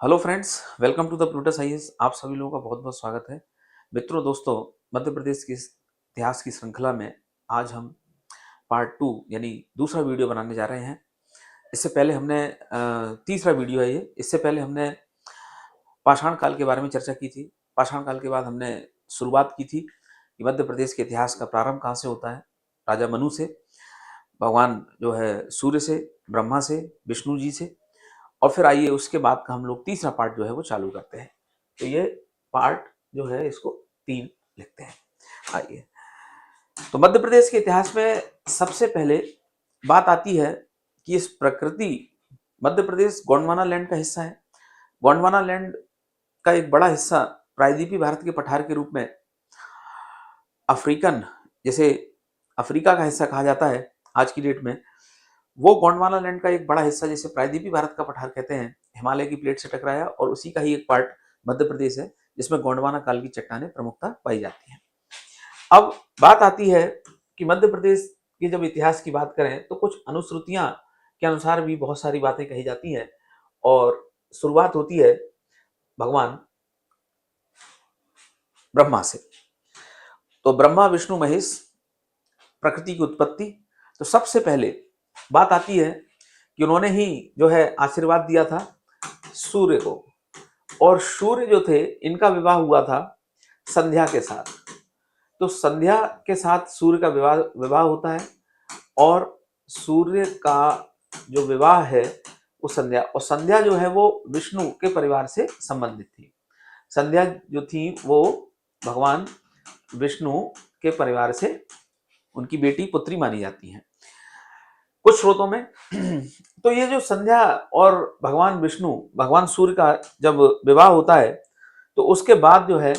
Hello friends, welcome to the Plutus IAS. आप सभी लोगों का बहुत बहुत स्वागत है। मित्रों, दोस्तों, मध्य प्रदेश की इतिहास की श्रृंखला में आज हम पार्ट 2 यानी दूसरा वीडियो बनाने जा रहे हैं। इससे पहले हमने तीसरा वीडियो है ये। इससे पहले हमने पाषाण काल के बारे में चर्चा की थी। पाषाण काल के बाद हमने शुरुआत की थी कि मध्य प्रदेश के इतिहास का प्रारंभ कहाँ से होता है। राजा मनु से, भगवान जो है सूर्य से, ब्रह्मा से, विष्णु जी से, और फिर आइए उसके बाद का हम लोग तीसरा पार्ट जो है वो चालू करते हैं। तो ये पार्ट जो है इसको 3 लिखते हैं। आइए, तो मध्य प्रदेश के इतिहास में सबसे पहले बात आती है कि इस प्रकृति मध्य प्रदेश गोंडवाना लैंड का हिस्सा है। गोंडवाना लैंड का एक बड़ा हिस्सा प्रायद्वीपीय भारत के पठार के रूप में अफ्रीकन, जैसे अफ्रीका का हिस्सा कहा जाता है आज की डेट में, वो गोंडवाना लैंड का एक बड़ा हिस्सा, जिसे प्रायद्वीपीय भारत का पठार कहते हैं, हिमालय की प्लेट से टकराया और उसी का ही एक पार्ट मध्य प्रदेश है, जिसमें गोंडवाना काल की चट्टानें प्रमुखता पाई जाती हैं। अब बात आती है कि मध्य प्रदेश के जब इतिहास की बात करें तो कुछ अनुश्रुतियां के अनुसार भी बहुत सारी बातें कही जाती हैं और शुरुआत होती है भगवान ब्रह्मा से। तो ब्रह्मा विष्णु महेश, प्रकृति की उत्पत्ति। तो सबसे पहले बात आती है कि उन्होंने ही जो है आशीर्वाद दिया था सूर्य को, और सूर्य जो थे इनका विवाह हुआ था संध्या के साथ। तो संध्या के साथ सूर्य का विवाह होता है और सूर्य का जो विवाह है वो संध्या, और संध्या जो है वो विष्णु के परिवार से संबंधित थी। संध्या जो थी वो भगवान विष्णु के परिवार से उनकी बेटी पुत्री मानी जाती है कुछ स्रोतों में। तो ये जो संध्या और भगवान विष्णु, भगवान सूर्य का जब विवाह होता है तो उसके बाद जो है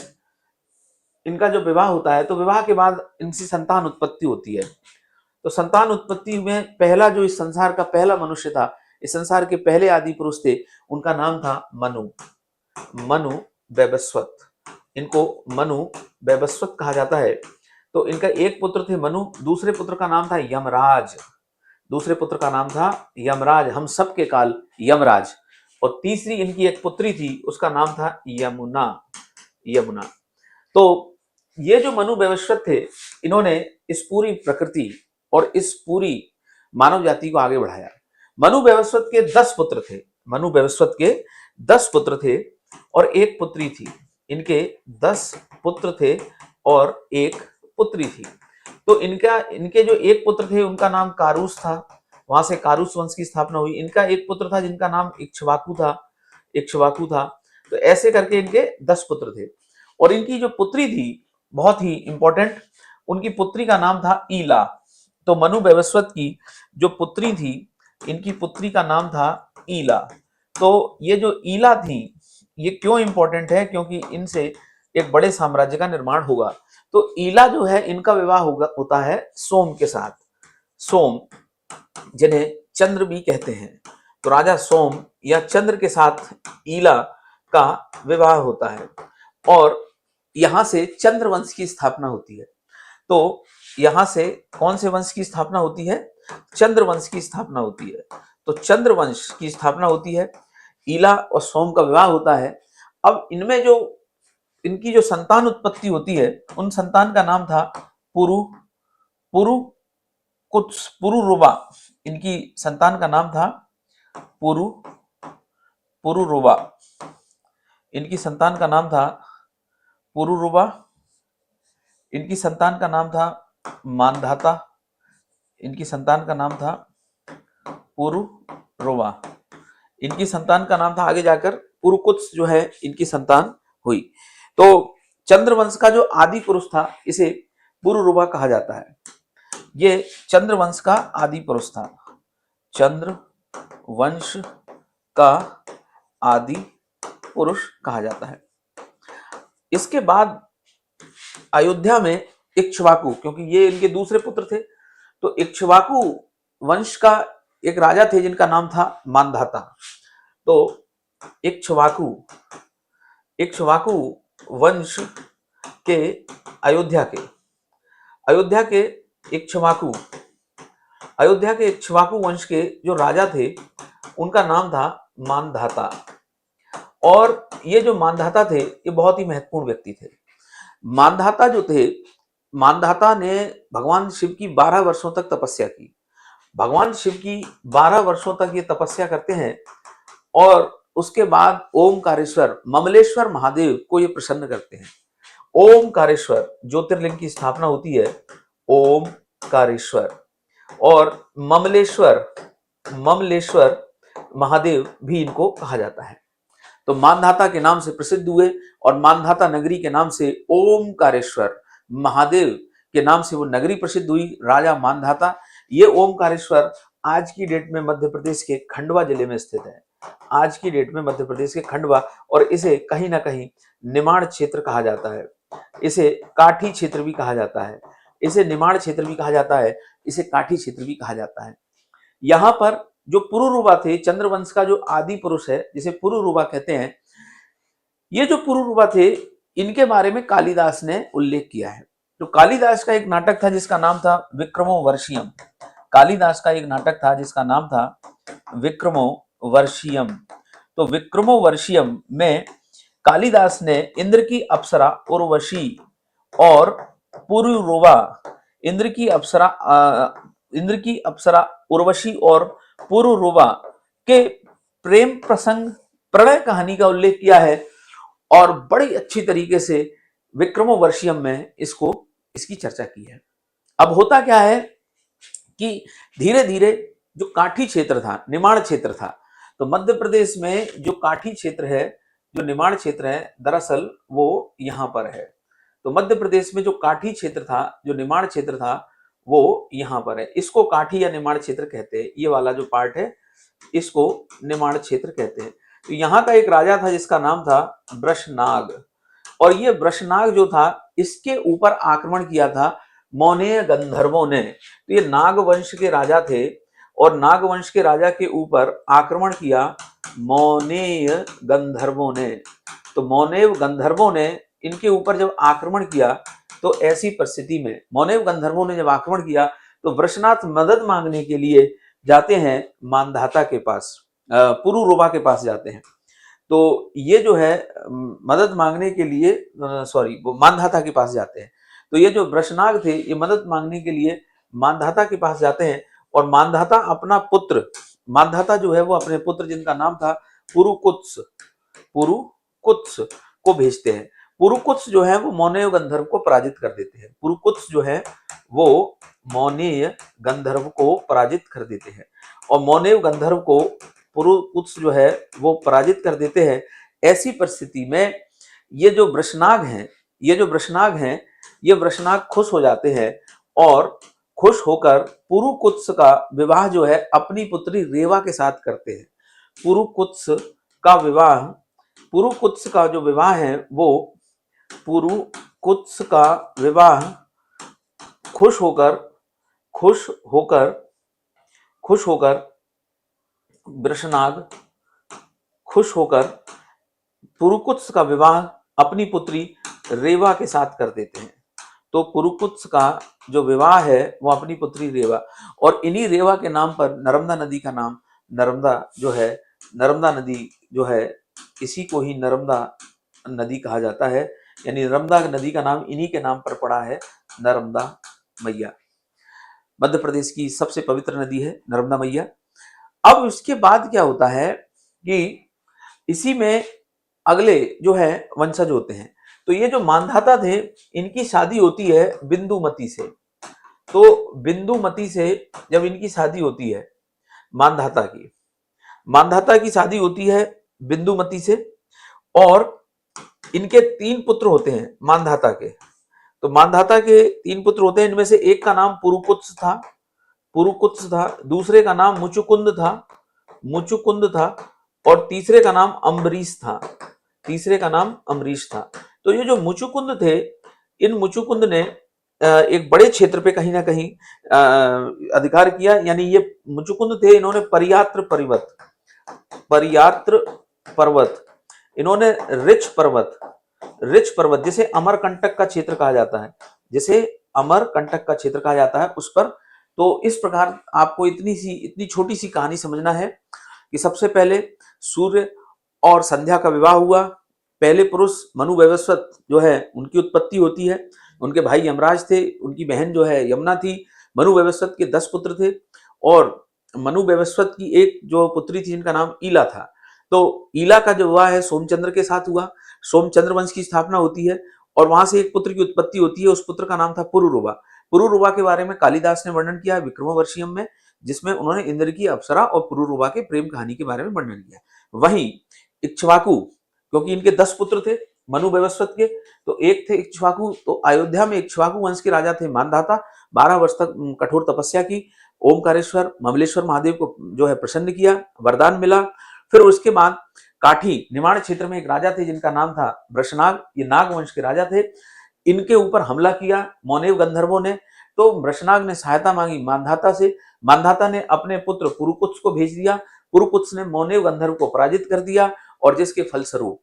इनका जो विवाह होता है, तो विवाह के बाद इनसी संतान उत्पत्ति होती है। तो संतान उत्पत्ति में पहला जो इस संसार का पहला मनुष्य था, इस संसार के पहले आदि पुरुष थे, उनका नाम था मनु, मनु वैवस्वत। इनको मनु वैवस्वत कहा जाता है। तो इनका एक पुत्र थे मनु, दूसरे पुत्र का नाम था यमराज, दूसरे पुत्र का नाम था यमराज, हम सब के काल यमराज, और तीसरी इनकी एक पुत्री थी, उसका नाम था यमुना, यमुना। तो ये जो मनु वैवस्वत थे, इन्होंने इस पूरी प्रकृति और इस पूरी मानव जाति को आगे बढ़ाया। मनु वैवस्वत के 10 पुत्र थे, मनु वैवस्वत के 10 पुत्र थे और एक पुत्री थी। इनके 10 पुत्र थे और एक पुत्री थी। तो इनके जो एक पुत्र थे उनका नाम कारूस था, वहां से कारूस वंश की स्थापना हुई। इनका एक पुत्र था जिनका नाम इक्ष्वाकु था, इक्ष्वाकु था। तो ऐसे करके इनके 10 पुत्र थे। और इनकी जो पुत्री थी बहुत ही इंपॉर्टेंट, उनकी पुत्री का नाम था ईला। तो मनु वैवस्वत की जो पुत्री थी, इनकी पुत्री का नाम था ईला। तो ये जो ईला थी, ये क्यों इंपॉर्टेंट है? क्योंकि इनसे एक बड़े साम्राज्य का निर्माण होगा। तो ईला जो है, इनका विवाह होता है सोम के साथ, सोम जिन्हें चंद्र भी कहते हैं। तो राजा सोम या चंद्र के साथ ईला का विवाह होता है और यहां से चंद्र वंश की स्थापना होती है। तो यहां से कौन से वंश की स्थापना होती है? चंद्र वंश की स्थापना होती है। तो चंद्र वंश की स्थापना होती है, ईला और सोम का विवाह होता है। अब इनमें जो इनकी जो संतान उत्पत्ति होती है, उन संतान का नाम था पुरु, पुरु कुछ पुरुरुवा। इनकी संतान का नाम था पुरु, पुरुरुवा। इनकी संतान का नाम था पुरुरुवा। इनकी संतान का नाम था मानधाता। इनकी संतान का नाम था पुरुरुवा। इनकी संतान का नाम था आगे जाकर पुरुकुत्स, जो है इनकी संतान हुई। तो चंद्रवंश का जो आदि पुरुष था, इसे पुरुरुवा कहा जाता है। ये चंद्रवंश का आदि पुरुष था, चंद्र वंश का आदि पुरुष कहा जाता है। इसके बाद अयोध्या में इक्ष्वाकु, क्योंकि ये इनके दूसरे पुत्र थे, तो इक्ष्वाकु वंश का एक राजा थे जिनका नाम था मानधाता। तो इक्ष्वाकु, इक्ष्वाकु वंश के अयोध्या के इक्ष्वाकु, अयोध्या के इक्ष्वाकु वंश के जो राजा थे उनका नाम था मानधाता। और ये जो मानधाता थे ये बहुत ही महत्वपूर्ण व्यक्ति थे। मानधाता जो थे, मानधाता ने भगवान शिव की 12 वर्षों तक तपस्या की। भगवान शिव की 12 वर्षों तक ये तपस्या करते हैं और उसके बाद ओमकारेश्वर ममलेश्वर महादेव को ये प्रसन्न करते हैं। ओमकारेश्वर ज्योतिर्लिंग की स्थापना होती है, ओमकारेश्वर, और ममलेश्वर ममलेश्वर महादेव भी इनको कहा जाता है। तो मानधाता के नाम से प्रसिद्ध हुए और मानधाता नगरी के नाम से ओमकारेश्वर महादेव के नाम से वो नगरी प्रसिद्ध हुई, राजा मानधाता। ये ओमकारेश्वर आज की डेट में मध्य प्रदेश के खंडवा जिले में स्थित है। आज की डेट में मध्य प्रदेश के खंडवा, और इसे कहीं ना कहीं निमाड़ क्षेत्र कहा जाता है, इसे काठी क्षेत्र भी कहा जाता है, इसे निमाड़ क्षेत्र भी कहा जाता है, इसे काठी क्षेत्र भी कहा जाता है। यहाँ पर जो पुरुरुवा थे, चंद्रवंश का जो आदि पुरुष है जिसे पुरुरुवा कहते हैं, ये जो पुरुरुवा थे इनके बारे में कालिदास ने उल्लेख किया है। तो कालिदास का एक नाटक था जिसका नाम था विक्रमो वर्षियम। कालिदास का एक नाटक था जिसका नाम था विक्रमो वर्षियम। तो विक्रमो वर्षियम में कालिदास ने इंद्र की अप्सरा उर्वशी और पुरुरुवा, इंद्र की अप्सरा उर्वशी और पुरुरुवा के प्रेम प्रसंग, प्रणय कहानी का उल्लेख किया है और बड़ी अच्छी तरीके से विक्रमो वर्षियम में इसकी चर्चा की है। अब होता क्या है कि धीरे धीरे जो काठी क्षेत्र था, निमाड़ क्षेत्र था, तो मध्य प्रदेश में जो काठी क्षेत्र है, जो निमाड़ क्षेत्र है, दरअसल वो यहाँ पर है। तो मध्य प्रदेश में जो काठी क्षेत्र था, जो निमाड़ क्षेत्र था, वो यहाँ पर है। इसको काठी या निमाड़ क्षेत्र कहते हैं। ये वाला जो पार्ट है इसको निमाड़ क्षेत्र कहते हैं। तो यहाँ का एक राजा था जिसका नाम था वृषनाग, और ये वृषनाग जो था इसके ऊपर आक्रमण किया था मौनेय गंधर्वों ने। तो ये नाग वंश के राजा थे और नाग वंश के राजा के ऊपर आक्रमण किया मौनेय गंधर्वों ने। तो मौनेय गंधर्वों ने इनके ऊपर जब आक्रमण किया तो ऐसी परिस्थिति में मौनेय गंधर्वों ने जब आक्रमण किया तो वृषनाथ मदद मांगने के लिए जाते हैं मानधाता के पास, पुरुरुवा के पास जाते हैं। तो ये जो है मदद मांगने के लिए, वो मानधाता के पास जाते हैं। तो ये जो वृषनाग थे ये मदद मांगने के लिए मानधाता के पास जाते हैं और मानधाता अपना पुत्र, मानधाता जो है वो अपने पुत्र जिनका नाम था पुरुकुत्स को भेजते हैं। पुरुकुत्स जो है वो मौनेय गंधर्व को पराजित कर देते हैं। पुरुकुत्स जो है वो मौनेय गंधर्व को पराजित कर देते हैं और मौनेय गंधर्व को पुरुकुत्स जो है वो पराजित कर देते हैं। ऐसी परिस्थिति में ये जो वृषनाग हैं, ये वृषनाग खुश हो जाते हैं और खुश होकर पुरुकुत्स का विवाह जो है अपनी पुत्री रेवा के साथ करते हैं। पुरुकुत्स का जो विवाह है वो पुरुकुत्स का विवाह खुश होकर वृषनाग खुश होकर पुरुकुत्स का विवाह अपनी पुत्री रेवा के साथ कर देते हैं। तो पुरुकुत्स का जो विवाह है वो अपनी पुत्री रेवा, और इन्हीं रेवा के नाम पर नर्मदा नदी का नाम नर्मदा नदी जो है इसी को ही नर्मदा नदी कहा जाता है। यानी नर्मदा नदी का नाम इन्हीं के नाम पर पड़ा है, नर्मदा मैया। मध्य प्रदेश की सबसे पवित्र नदी है नर्मदा मैया। अब इसके बाद क्या होता है कि इसी में अगले जो है वंशज होते हैं। तो ये जो मानधाता थे इनकी शादी होती है बिंदुमती से। तो बिंदुमती से जब इनकी शादी होती है मानधाता की शादी होती है बिंदुमती से, और इनके 3 पुत्र होते हैं मानधाता के। तो मानधाता के 3 पुत्र होते हैं, इनमें से एक का नाम पुरुकुत्स था, दूसरे का नाम मुचुकुंद था और तीसरे का नाम अम्बरीश था। तो ये जो मुचुकुंद थे, इन मुचुकुंद ने एक बड़े क्षेत्र पे कहीं ना कहीं अधिकार किया। यानी ये मुचुकुंद थे, इन्होंने परियात्र पर्वत, इन्होंने रिच पर्वत जिसे अमरकंटक का क्षेत्र कहा जाता है, उस पर। तो इस प्रकार आपको इतनी छोटी सी कहानी समझना है कि सबसे पहले सूर्य और संध्या का विवाह हुआ। पहले पुरुष मनु वैवस्वत जो है उनकी उत्पत्ति होती है, उनके भाई यमराज थे, उनकी बहन जो है यमुना थी। मनु वैवस्वत के 10 पुत्र थे और मनु वैवस्वत की एक जो पुत्री थी जिनका नाम ईला था। तो ईला का जो विवाह है सोमचंद्र के साथ हुआ, सोमचंद्र वंश की स्थापना होती है और वहां से एक पुत्र की उत्पत्ति होती है। उस पुत्र का नाम था पुरुरुवा। पुरुरुवा के बारे में कालिदास ने वर्णन किया विक्रमोर्वशीयम में, जिसमें उन्होंने इंद्र की अप्सरा और पुरुरुवा के प्रेम कहानी के बारे में वर्णन किया। वहीं इक्ष्वाकु, क्योंकि इनके 10 पुत्र थे मनु वैवस्वत के, तो एक थे इक्ष्वाकु। तो अयोध्या में इक्ष्वाकु वंश के राजा थे मानधाता। 12 वर्ष तक कठोर तपस्या की, ओमकारेश्वर ममलेश्वर महादेव को जो है प्रसन्न किया, वरदान मिला। फिर उसके बाद काठी निमाड़ क्षेत्र में एक राजा थे जिनका नाम था वृषनाग, ये नाग वंश के राजा थे। इनके ऊपर हमला किया मौनेव गंधर्वों ने। तो वृषनाग ने सहायता मांगी मानधाता से। मानधाता ने अपने पुत्र पुरुकुत्स को भेज दिया। पुरुकुत्स ने मौनेव गंधर्व को पराजित कर दिया और जिसके फलस्वरूप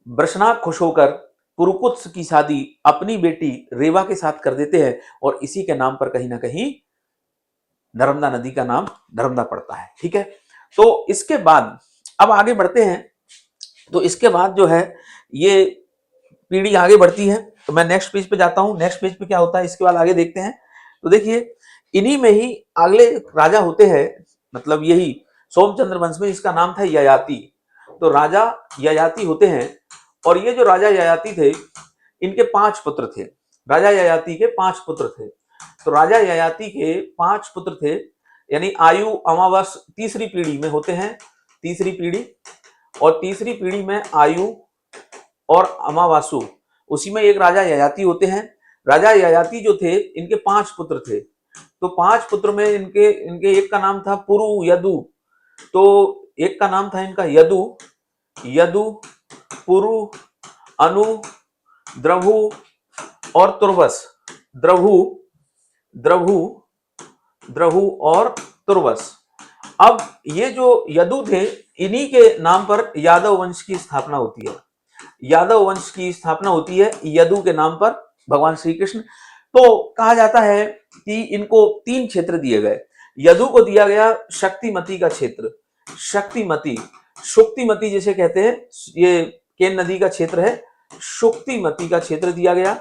वृषनाग खुश होकर पुरुकुत्स की शादी अपनी बेटी रेवा के साथ कर देते हैं और इसी के नाम पर कहीं ना कहीं नर्मदा नदी का नाम नर्मदा पड़ता है। ठीक है, तो इसके बाद अब आगे बढ़ते हैं। तो इसके बाद जो है ये पीढ़ी आगे बढ़ती है। तो मैं नेक्स्ट पेज पे जाता हूं। नेक्स्ट पेज पे क्या होता है इसके बाद आगे देखते हैं। तो देखिए इन्हीं में ही अगले राजा होते हैं, मतलब यही सोमचंद्र वंश में, इसका नाम था ययाति। तो राजा ययाति होते हैं और ये जो राजा ययाति थे इनके 5 पुत्र थे। राजा ययाति के 5 पुत्र थे। तो राजा ययाति के 5 पुत्र थे, यानी आयु अमावस तीसरी पीढ़ी में होते हैं, तीसरी पीढ़ी। और तीसरी पीढ़ी में आयु और अमावासु, उसी में एक राजा ययाति होते हैं। राजा ययाति जो थे इनके 5 पुत्र थे। तो 5 पुत्र में इनके एक का नाम था पुरु यदु। तो एक का नाम था इनका यदु, यदु, पुरु, अनु, द्रभु और तुर्वस। द्रभु, द्रभु, द्रभु और तुर्वस। अब ये जो यदु थे इन्हीं के नाम पर यादव वंश की स्थापना होती है। यादव वंश की स्थापना होती है यदु के नाम पर, भगवान श्री कृष्ण। तो कहा जाता है कि इनको 3 क्षेत्र दिए गए। यदु को दिया गया शक्तिमती का क्षेत्र, शक्तिमती, शुक्तिमती जिसे कहते हैं, ये केन नदी का क्षेत्र है, शुक्तिमती का क्षेत्र दिया गया।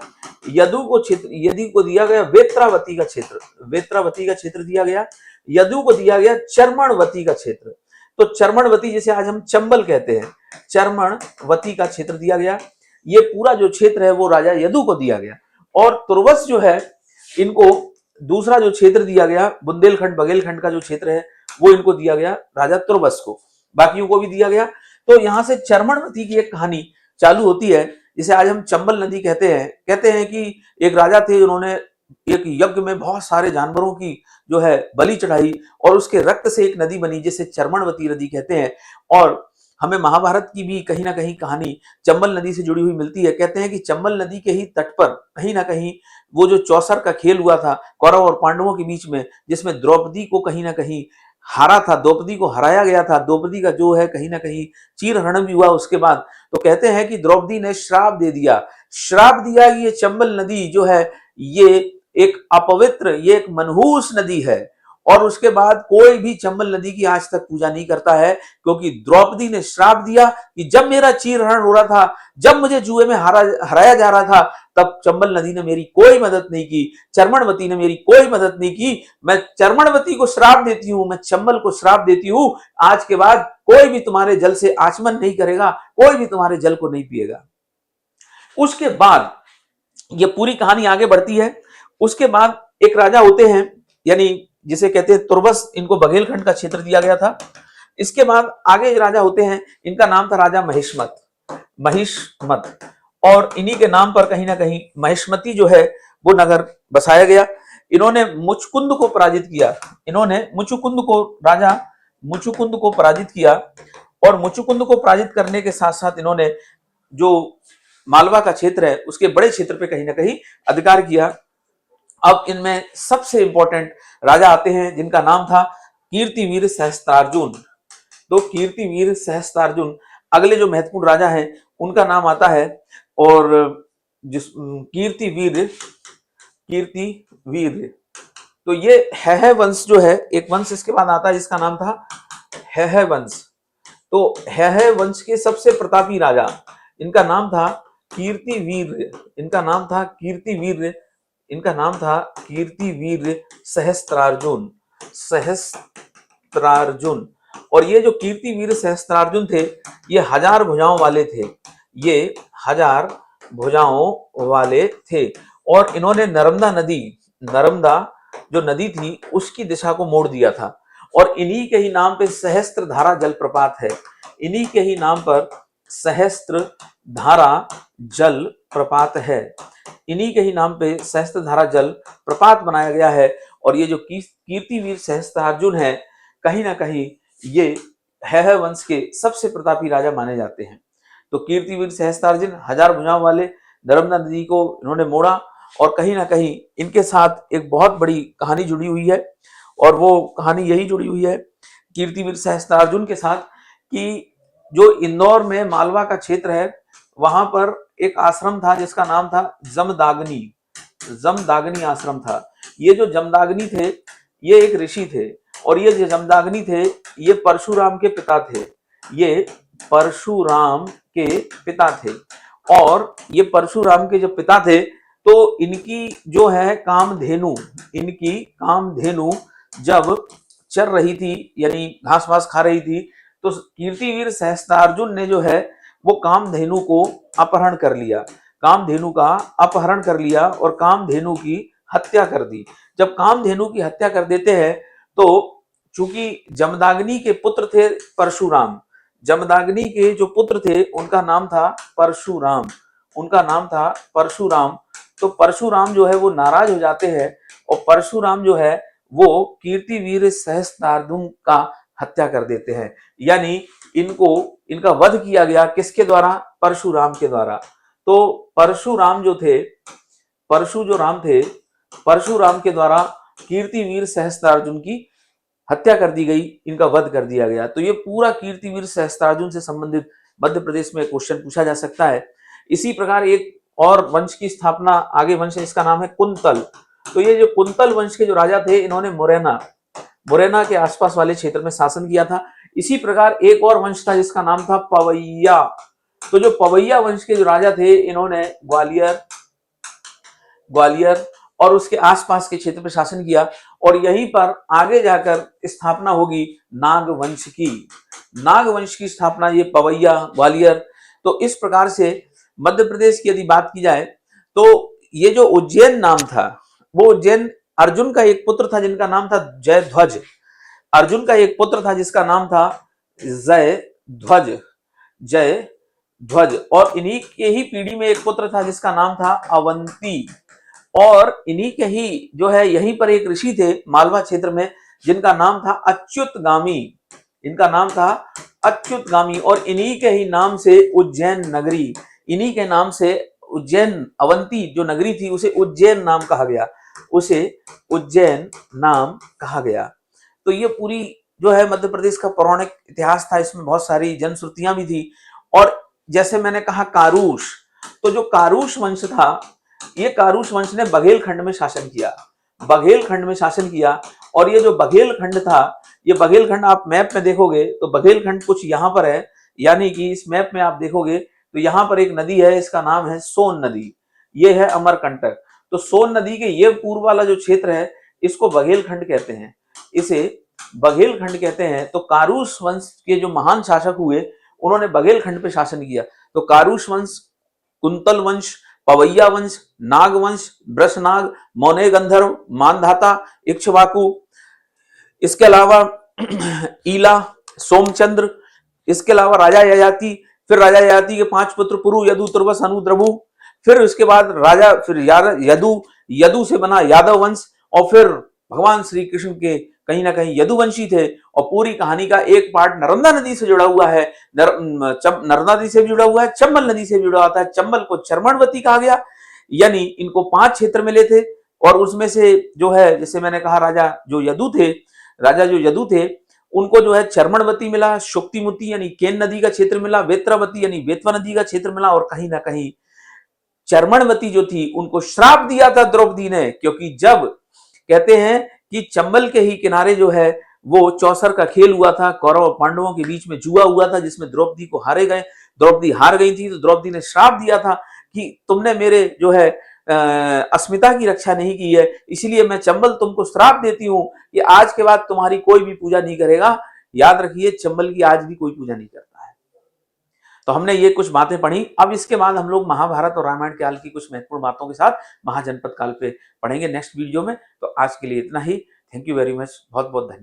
यदु को दिया गया वेत्रावती का क्षेत्र, वेत्रावती का क्षेत्र दिया गया। यदु को दिया गया चर्मणवती का क्षेत्र। तो चर्मणवती जिसे आज हम चंबल कहते हैं, चर्मणवती का क्षेत्र दिया गया। ये पूरा जो क्षेत्र है वो राजा यदु को दिया गया। और तुर्वस जो है इनको दूसरा जो क्षेत्र दिया गया, बुंदेलखंड बघेलखंड का जो क्षेत्र है वो इनको दिया गया राजा तुर्वस को, बाकियों को भी दिया गया। तो यहां से चर्मणवती की एक कहानी चालू होती है जिसे आज हम चंबल नदी कहते हैं। कहते हैं कि एक राजा थे जिन्होंने एक यज्ञ में बहुत सारे जानवरों की जो है बलि चढ़ाई और उसके रक्त से एक नदी बनी जिसे चर्मणवती नदी कहते हैं। और हमें महाभारत की भी कहीं ना कहीं कहानी चंबल नदी से जुड़ी हुई मिलती है। कहते हैं कि चंबल नदी के ही तट पर कहीं ना कहीं वो जो चौसर का खेल हुआ था कौरव और पांडवों के बीच में, जिसमें द्रौपदी को कहीं ना कहीं हारा था, द्रौपदी को हराया गया था, द्रौपदी का जो है कहीं ना कहीं चीरहरण भी हुआ उसके बाद। तो कहते हैं कि द्रौपदी ने श्राप दे दिया, श्राप दिया कि ये चंबल नदी जो है ये एक अपवित्र, ये एक मनहूस नदी है। और उसके बाद कोई भी चंबल नदी की आज तक पूजा नहीं करता है, क्योंकि द्रौपदी ने श्राप दिया कि जब मेरा चीरहरण हो रहा था, जब मुझे जुए में हराया जा रहा था, तब चंबल नदी ने मेरी कोई मदद नहीं की, चर्मणवती ने मेरी कोई मदद नहीं की। मैं चर्मणवती को श्राप देती हूं, मैं चंबल को श्राप देती हूं, आज के बाद कोई भी तुम्हारे जल से आचमन नहीं करेगा, कोई भी तुम्हारे जल को नहीं पिएगा। उसके बाद ये पूरी कहानी आगे बढ़ती है। उसके बाद एक राजा होते हैं, यानी जिसे कहते हैं तुर्वस, इनको बघेलखंड का क्षेत्र दिया गया था। इसके बाद आगे राजा होते हैं, इनका नाम था राजा महिष्मत, महिष्मत। और इन्हीं के नाम पर कहीं ना कहीं महिष्मती जो है वो नगर बसाया गया। इन्होंने मुचकुंद को पराजित किया, इन्होंने मुचुकुंद को, राजा मुचुकुंद को पराजित किया। और मुचुकुंद को पराजित करने के साथ साथ इन्होंने जो मालवा का क्षेत्र है उसके बड़े क्षेत्र पे कहीं ना कहीं अधिकार किया। अब इनमें सबसे इंपॉर्टेंट राजा आते हैं जिनका नाम था कीर्तिवीर सहस्त्रार्जुन। तो कीर्तिवीर सहस्त्रार्जुन अगले जो महत्वपूर्ण राजा हैं उनका नाम आता है। और जिस कीर्तिवीर, कीर्तिवीर, तो ये है वंश जो है, एक वंश इसके बाद आता है जिसका नाम था है वंश। तो है वंश के सबसे प्रतापी राजा, इनका नाम था कीर्तिवीर्य, इनका नाम था कीर्तिवीर्य, इनका नाम था कीर्तिवीर्य सहस्त्रार्जुन, सहस्त्रार्जुन। और ये जो कीर्तिवीर सहस्त्रार्जुन थे, ये 1000 भुजाओं वाले थे, ये 1000 भुजाओं वाले थे। और इन्होंने नर्मदा नदी, नर्मदा जो नदी थी उसकी दिशा को मोड़ दिया था। और इन्हीं के ही नाम पे सहस्त्र धारा जलप्रपात है, इन्हीं के ही नाम पर सहस्त्र धारा जल प्रपात है, इन्हीं के ही नाम पे सहस्त्र धारा जल प्रपात बनाया गया है। और ये जो कीर्तिवीर सहस्त्रार्जुन है, कहीं ना कहीं ये है वंश के सबसे प्रतापी राजा माने जाते हैं। तो कीर्तिवीर सहस्त्रार्जुन 1000 भुजाओं वाले, नर्मदा नदी को इन्होंने मोड़ा। और कहीं ना कहीं इनके साथ एक बहुत बड़ी कहानी जुड़ी हुई है, और वो कहानी यही जुड़ी हुई है कीर्तिवीर सहस्त्रार्जुन के साथ कि जो इंदौर में मालवा का क्षेत्र है, वहां पर एक आश्रम था जिसका नाम था जमदाग्नि, जमदाग्नि आश्रम था। ये जो जमदाग्नि थे ये एक ऋषि थे, और ये जो जमदाग्नि थे ये परशुराम के पिता थे, ये परशुराम के पिता थे। और ये परशुराम के जो पिता थे, तो इनकी जो है कामधेनु, इनकी कामधेनु जब चर रही थी, यानी घास वास खा रही थी, तो कीर्तिवीर सहस्त्रार्जुन ने जो है वो कामधेनु को अपहरण कर लिया, कामधेनु का अपहरण कर लिया और कामधेनु की हत्या कर दी। जब कामधेनु की हत्या कर देते हैं, तो चूंकि जमदाग्नि के पुत्र थे परशुराम, जमदाग्नि के जो पुत्र थे उनका नाम था परशुराम, उनका नाम था परशुराम। तो परशुराम जो है वो नाराज हो जाते हैं, और परशुराम जो है वो कीर्तिवीर सहस्त्रार्जुन का हत्या कर देते हैं। यानी इनको, इनका वध किया गया किसके द्वारा? परशुराम के द्वारा। तो परशुराम जो थे, परशु जो राम थे, परशुराम के द्वारा कीर्तिवीर सहस्त्रार्जुन की हत्या कर दी गई, इनका वध कर दिया गया। तो ये पूरा कीर्तिवीर सहस्त्रार्जुन से संबंधित मध्य प्रदेश में क्वेश्चन पूछा जा सकता है। इसी प्रकार एक और वंश की स्थापना, आगे वंश है, इसका नाम है कुंतल। तो ये जो कुंतल वंश के जो राजा थे, इन्होंने मुरैना, मुरैना के आसपास वाले क्षेत्र में शासन किया था। इसी प्रकार एक और वंश था जिसका नाम था पवैया। तो जो पवैया वंश के जो राजा थे, इन्होंने ग्वालियर, ग्वालियर और उसके आसपास के क्षेत्र पर शासन किया। और यहीं पर आगे जाकर स्थापना होगी नागवंश की, नागवंश की स्थापना ये पवैया, ग्वालियर। तो इस प्रकार से मध्य प्रदेश की यदि बात की जाए, तो ये जो उज्जैन नाम था, वो उज्जैन अर्जुन का एक पुत्र था जिनका नाम था जयध्वज, अर्जुन का एक पुत्र था जिसका नाम था जयध्वज, जयध्वज। और इन्हीं के ही पीढ़ी में एक पुत्र था जिसका नाम था अवंती। और इन्हीं के ही जो है यहीं पर एक ऋषि थे मालवा क्षेत्र में जिनका नाम था अच्युतगामी, इनका नाम था अच्युतगामी। और इन्हीं के ही नाम से उज्जैन नगरी, इन्हीं के नाम से उज्जैन, अवंती जो नगरी थी उसे उज्जैन नाम कहा गया, उसे उज्जैन नाम कहा गया। तो ये पूरी जो है मध्य प्रदेश का पौराणिक इतिहास था, इसमें बहुत सारी जनश्रुतियां भी थी। और जैसे मैंने कहा कारूश, तो जो कारूश वंश था, ये कारूश वंश ने बघेलखंड में शासन किया, बघेलखंड में शासन किया। और ये जो बघेलखंड था, ये बघेलखंड आप मैप में देखोगे तो बघेलखंड कुछ यहाँ पर है, यानी कि इस मैप में आप देखोगे तो यहाँ पर एक नदी है, इसका नाम है सोन नदी, ये है अमरकंटक। तो सोन नदी के ये पूर्व वाला जो क्षेत्र है इसको बघेलखंड कहते हैं, इसे बघेलखंड कहते हैं। तो कारूश वंश के जो महान शासक हुए उन्होंने बघेलखंड पे शासन किया। तो कारूश वंश, कुंतल वंश, पवैया वंश, नागवंश, वृषनाग, मौने गंधर्व, मानधाता, इक्ष्वाकु, इसके अलावा ईला, सोमचंद्र, इसके अलावा राजा ययाति, फिर राजा ययाति के 5 पुत्र पुरु, यदु, तुर्वस, अनु, द्रभु, फिर उसके बाद राजा, फिर यदु, यदु से बना यादव वंश। और फिर भगवान श्री कृष्ण के कहीं ना कहीं यदुवंशी थे। और पूरी कहानी का एक पार्ट नर्मदा नदी से जुड़ा हुआ है, नर्मदा नदी से भी जुड़ा हुआ है, चंबल नदी से भी जुड़ा हुआ है। चंबल को चर्मणवती कहा गया, यानी इनको 5 क्षेत्र मिले थे। और उसमें से जो है, जैसे मैंने कहा, राजा जो यदु थे, राजा जो यदु थे उनको जो है चर्मणवती मिला, शुक्तिमुति यानी केन नदी का क्षेत्र मिला, वेत्रवती यानी वेतवा नदी का क्षेत्र मिला। और कहीं ना कहीं चर्मणवती जो थी उनको श्राप दिया था द्रौपदी ने, क्योंकि जब कहते हैं कि चंबल के ही किनारे जो है वो चौसर का खेल हुआ था, कौरव और पांडवों के बीच में जुआ हुआ था जिसमें द्रौपदी को हारे गए। द्रौपदी हार गई थी तो द्रौपदी ने श्राप दिया था कि तुमने मेरे जो है अस्मिता की रक्षा नहीं की है, इसीलिए मैं चंबल तुमको श्राप देती हूं कि आज के बाद तुम्हारी कोई भी पूजा नहीं करेगा। याद रखिए, चंबल की आज भी कोई पूजा नहीं करता है। तो हमने ये कुछ बातें पढ़ी। अब इसके बाद हम लोग महाभारत और रामायण काल की कुछ महत्वपूर्ण बातों के साथ महाजनपद काल पे पढ़ेंगे नेक्स्ट वीडियो में। तो आज के लिए इतना ही। Thank you very much. बहुत बहुत धन्यवाद।